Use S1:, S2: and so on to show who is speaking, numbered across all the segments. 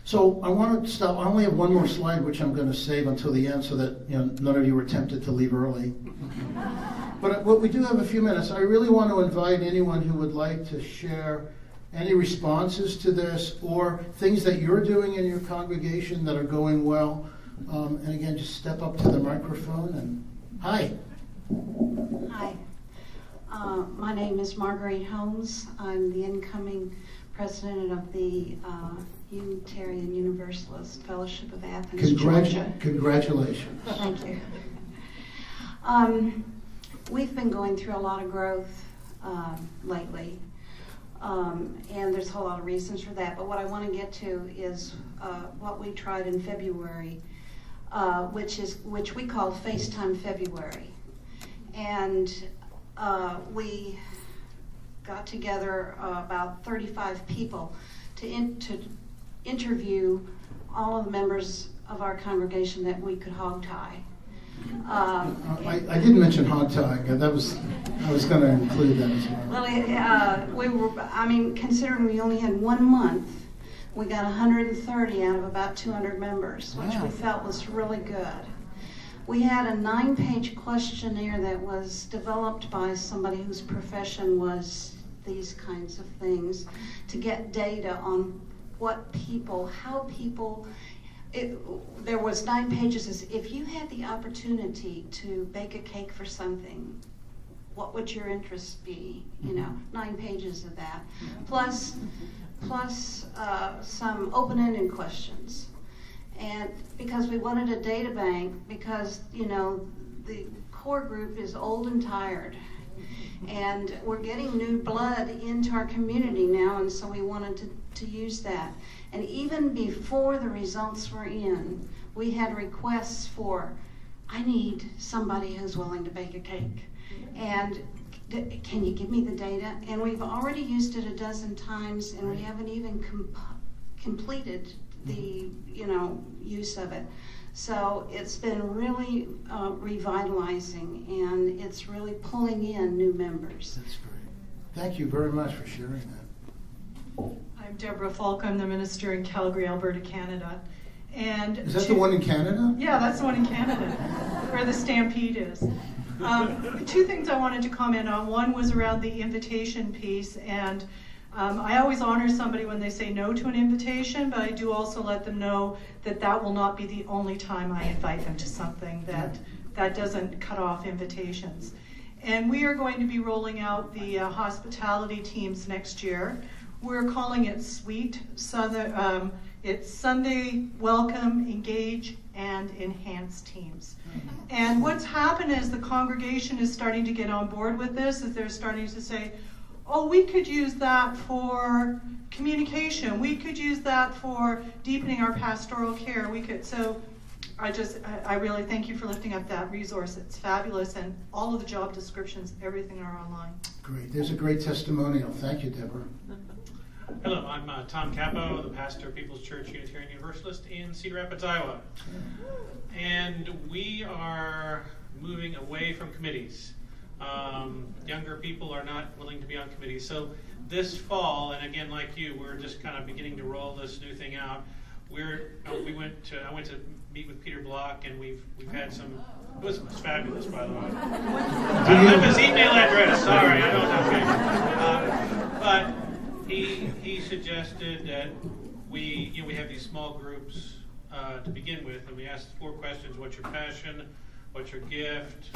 S1: So I want to stop. I only have one more slide, which I'm going to save until the end, so that none of you were tempted to leave early. But we do have a few minutes. I really want to invite anyone who would like to share any responses to this or things that you're doing in your congregation that are going well. And again, just step up to the microphone and hi.
S2: Hi. My name is Marguerite Holmes. I'm the incoming president of the Unitarian Universalist Fellowship of Athens, Georgia.
S1: Congratulations.
S2: Thank you. We've been going through a lot of growth lately, and there's a whole lot of reasons for that. But what I want to get to is what we tried in February, which we call FaceTime February, and we got together about 35 people to interview all of the members of our congregation that we could hog tie.
S1: I didn't mention hog tying. I was going to include that as well.
S2: Well, considering we only had 1 month, we got 130 out of about 200 members, which we felt was really good. We had a 9-page questionnaire that was developed by somebody whose profession was these kinds of things to get data on there was 9 pages. As if you had the opportunity to bake a cake for something, what would your interest be? 9 pages of that, plus some open-ended questions. And because we wanted a data bank, because the core group is old and tired, and we're getting new blood into our community now, and so we wanted to use that. And even before the results were in, we had requests for, I need somebody who's willing to bake a cake. And can you give me the data? And we've already used it 12 times, and we haven't even completed the use of it. So it's been really revitalizing, and it's really pulling in new members.
S1: That's great. Thank you very much for sharing that.
S3: I'm Deborah Falk. I'm the minister in Calgary, Alberta, Canada. And
S1: is that the one in Canada?
S3: Yeah, that's the one in Canada, where the Stampede is. 2 things I wanted to comment on. One was around the invitation piece, and I always honor somebody when they say no to an invitation, but I do also let them know that that will not be the only time I invite them to something, that doesn't cut off invitations. And we are going to be rolling out the hospitality teams next year. We're calling it SWEET. So it's Sunday, Welcome, Engage, and Enhance teams. And what's happened is the congregation is starting to get on board with this, is they're starting to say, oh, we could use that for communication. We could use that for deepening our pastoral care. So I really thank you for lifting up that resource. It's fabulous, and all of the job descriptions, everything are online.
S1: Great. There's a great testimonial. Thank you, Deborah.
S4: Hello, I'm Tom Capo, the pastor of People's Church Unitarian Universalist in Cedar Rapids, Iowa. And we are moving away from committees. Younger people are not willing to be on committees. So this fall, and again, like you, we're just kind of beginning to roll this new thing out. I went to meet with Peter Block, and we've had some. It was fabulous, by the way. I don't have his email address. Sorry, I don't. Okay. But he suggested that we have these small groups to begin with, and we asked 4 questions: what's your passion? What's your gift?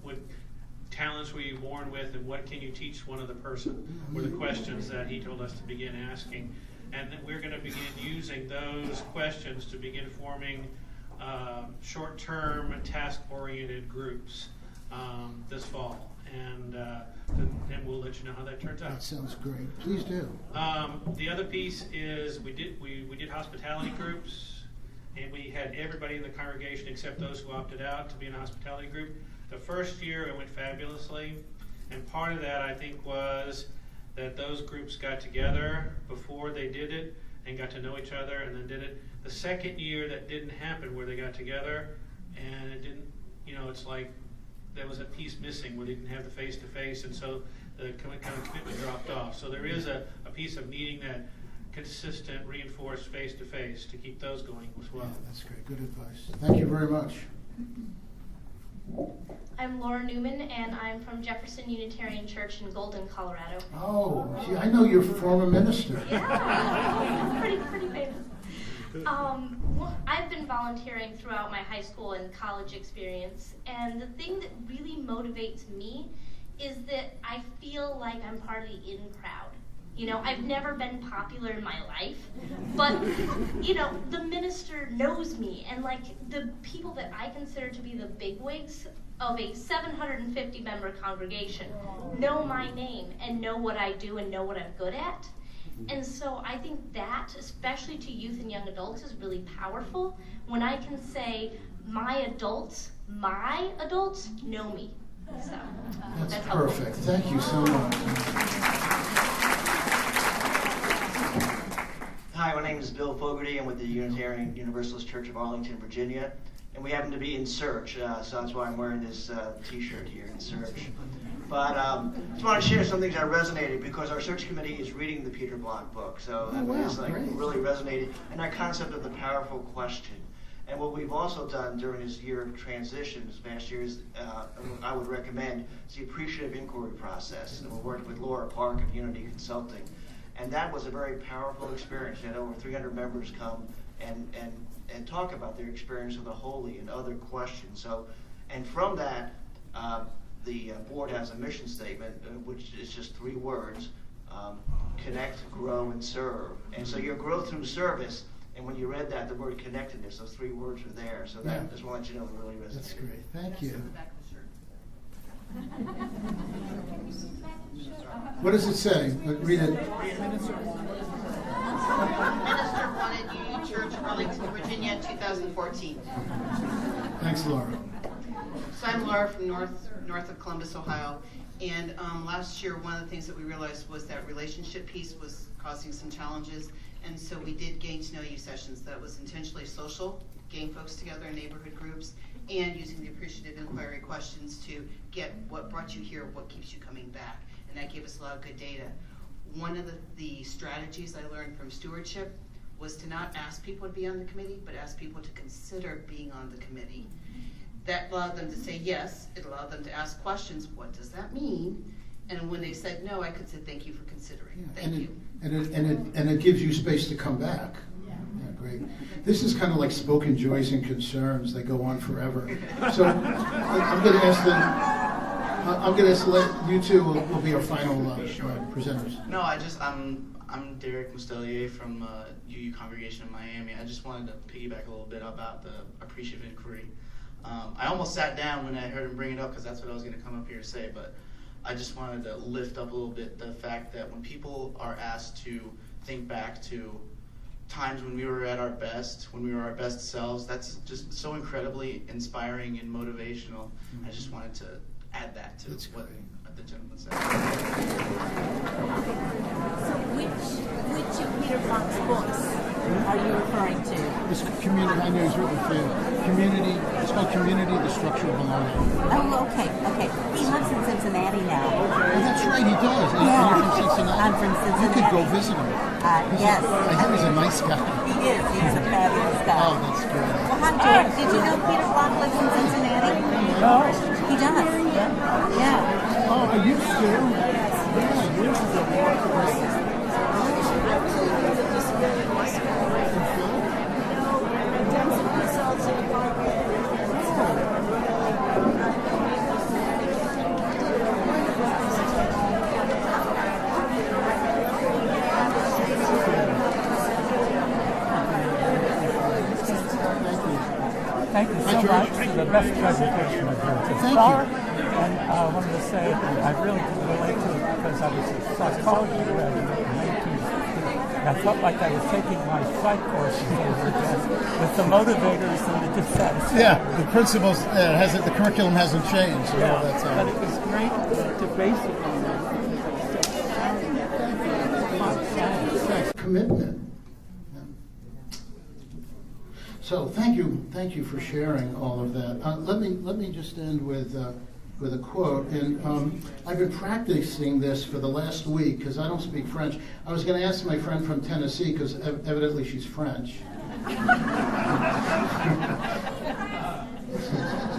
S4: What talents were you born with, and what can you teach one other person? Were the questions that he told us to begin asking, and then we're going to begin using those questions to begin forming short-term, task-oriented groups this fall, and we'll let you know how that turns out.
S1: That sounds great. Please do.
S4: The other piece is we did hospitality groups. And we had everybody in the congregation except those who opted out to be in a hospitality group. The first year it went fabulously, and part of that I think was that those groups got together before they did it and got to know each other and then did it. The second year that didn't happen, where they got together and it didn't, it's like there was a piece missing where they didn't have the face-to-face, and so the kind of commitment dropped off. So there is a piece of needing that consistent, reinforced face-to-face to keep those going as well.
S1: Yeah, that's great. Good advice. Thank you very much.
S5: I'm Laura Newman, and I'm from Jefferson Unitarian Church in Golden, Colorado.
S1: Oh, gee, I know your former minister.
S5: Yeah, pretty famous. Well, I've been volunteering throughout my high school and college experience, and the thing that really motivates me is that I feel like I'm part of the in crowd. You know, I've never been popular in my life, but, you know, the minister knows me, and like the people that I consider to be the bigwigs of a 750-member congregation know my name and know what I do and know what I'm good at. And so I think that, especially to youth and young adults, is really powerful when I can say, my adults know me. So
S1: That's perfect. Thank you so much.
S6: Hi, my name is Bill Fogarty. I'm with the Unitarian Universalist Church of Arlington, Virginia, and we happen to be in CERG, so that's why I'm wearing this T-shirt here in CERG. But I just want to share some things that resonated because our search committee is reading the Peter Block book, so it's like really resonated, and that concept of the powerful question. And what we've also done during this year of transition, this past year, is I would recommend is the appreciative inquiry process. And we're working with Laura Park of Unity Consulting, and that was a very powerful experience. You had over 300 members come and talk about their experience of the holy and other questions. So, and from that. The board has a mission statement, which is just 3 words, connect, grow, and serve. And so your growth through service, and when you read that, the word connectedness, those 3 words were there. So that just want to let you know it really resonated.
S1: That's great. Thank you. What does it say? Read it.
S7: Minister wanted you, Church, Arlington, Virginia, 2014.
S1: Thanks, Laura.
S7: So I'm Laura from north of Columbus, Ohio, and last year one of the things that we realized was that relationship piece was causing some challenges, and so we did getting to know you sessions that was intentionally social, getting folks together in neighborhood groups, and using the appreciative inquiry questions to get what brought you here, what keeps you coming back, and that gave us a lot of good data. One of the strategies I learned from stewardship was to not ask people to be on the committee, but ask people to consider being on the committee. That allowed them to say yes. It allowed them to ask questions. What does that mean? And when they said no, I could say thank you for considering.
S1: Yeah,
S7: Thank you.
S1: And it gives you space to come back. Yeah, great. This is kind of like spoken joys and concerns. They go on forever. So I'm going to ask them. I'm going to let you two will be our final presenters.
S8: No, I'm Derek Mustelier from UU Congregation in Miami. I just wanted to piggyback a little bit about the appreciative inquiry. I almost sat down when I heard him bring it up because that's what I was going to come up here to say, but I just wanted to lift up a little bit the fact that when people are asked to think back to times when we were at our best, when we were our best selves, that's just so incredibly inspiring and motivational. I just wanted to add that to what the gentleman said.
S9: So which of Peter Block's books are you referring to?
S1: This community, I know he's written for you. Community, it's called Community, the Structure of Belonging.
S9: Oh, okay. He lives in Cincinnati now.
S1: Oh, that's right, he does.
S9: Yeah.
S1: And you're from Cincinnati?
S9: I'm from Cincinnati.
S1: You could go visit him.
S9: Yes.
S1: I hear he's a nice guy.
S9: He is. He's a fabulous guy.
S1: Oh, that's good.
S9: Well, did you know Peter Block lives in Cincinnati?
S1: No.
S9: He does. Yeah.
S1: Oh, are you still? Yeah, years ago.
S10: Thank you so much for the best presentation I've heard so far. And I wanted to say I really could relate to it because I was a psychology graduate in 1960. I felt like I was taking my psych courses over again with the motivators and the dissatisfaction.
S1: Yeah, the principles, the curriculum hasn't changed. So
S10: yeah,
S1: that's,
S10: but it was great to base it on that.
S1: Commitment. So thank you for sharing all of that. Let me just end with with a quote, and I've been practicing this for the last week because I don't speak French. I was going to ask my friend from Tennessee because evidently she's French.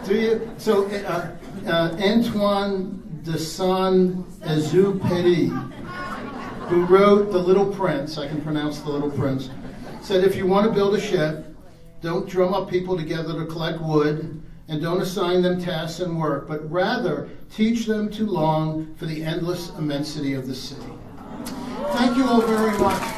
S1: Do you? So Antoine de Saint-Exupéry, who wrote The Little Prince, I can pronounce The Little Prince, said if you want to build a ship, don't drum up people together to collect wood, and don't assign them tasks and work, but rather teach them to long for the endless immensity of the sea. Thank you all very much.